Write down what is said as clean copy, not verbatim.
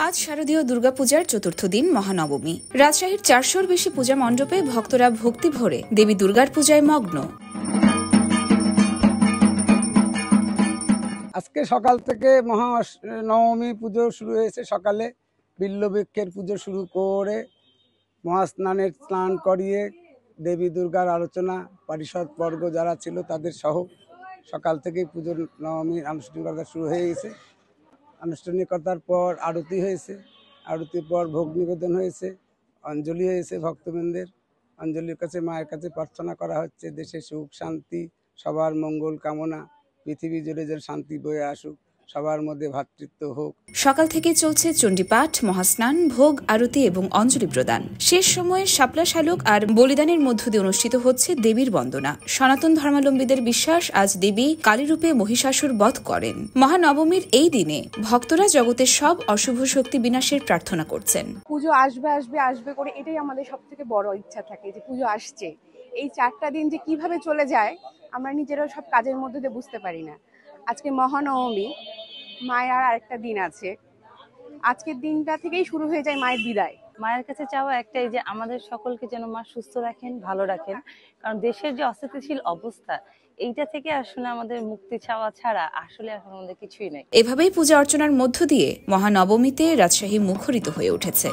আজ শারদীয় দুর্গাপূজার চতুর্থ দিন মহানবমী। রাজশাহীর 400-র বেশি পূজা মণ্ডপে ভক্তরা ভক্তি ভরে দেবী দুর্গার পূজায় মগ্ন। আজকে সকাল থেকে মহানবমী পুজো শুরু হয়েছে। সকালে বিল্লবৃক্ষের পুজো শুরু করে মহাস্নানের স্নান করিয়ে দেবী দুর্গার আলোচনা পরিষদ বর্গ যারা ছিল তাদের সহ সকাল থেকেই পুজোর নবমীর আনুষ্ঠানিকতা শুরু হয়ে গেছে। আনুষ্ঠানিকতার পর আরতি হয়েছে, আরতির পর ভোগ নিবেদন হয়েছে, অঞ্জলি হয়েছে। ভক্তবৃন্দের অঞ্জলির কাছে মায়ের কাছে প্রার্থনা করা হচ্ছে দেশে সুখ শান্তি, সবার মঙ্গল কামনা, পৃথিবী জুড়ে যেন শান্তি বয়ে আসুক, সবার মধ্যে ভ্রাতৃত্ব হোক। সকাল থেকে চলছে চণ্ডীপাঠ, মহাস্নান, ভোগ, আরতি এবং অঞ্জলি প্রদান। শেষ সময়ে শাপলা শালুক আর বলিদানের মধ্য দিয়ে অনুষ্ঠিত হচ্ছে দেবীর বন্দনা। সনাতন ধর্মাবলম্বীদের বিশ্বাস, আজ দেবী কালীরূপে মহিষাসুর বধ করেন। মহানবমীর এই দিনে ভক্তরা জগতের সব অশুভ শক্তি বিনাশের প্রার্থনা করছেন। পুজো আসবে আসবে আসবে করে এটাই আমাদের সব থেকে বড় ইচ্ছা থাকে যে পুজো আসছে। এই 4টা দিন যে কিভাবে চলে যায় আমরা নিজেরাও সব কাজের মধ্যে দিয়ে বুঝতে পারি না। আজকে মহানবমী, মায়ের আর আরেকটা দিন আছে। আজকের দিনটা থেকেই শুরু হয়ে যায় মায়ের বিদায়। মায়ের কাছে চাওয়া একটাই যে আমাদের সকলকে যেন মা সুস্থ রাখেন, ভালো রাখেন। কারণ দেশের যে অস্থিতিশীল অবস্থা, এইটা থেকে আসলে আমাদের মুক্তি চাওয়া ছাড়া আসলে এখন আমাদের কিছুই নেই। এভাবেই পূজা অর্চনার মধ্য দিয়ে মহানবমীতে রাজশাহী মুখরিত হয়ে উঠেছে।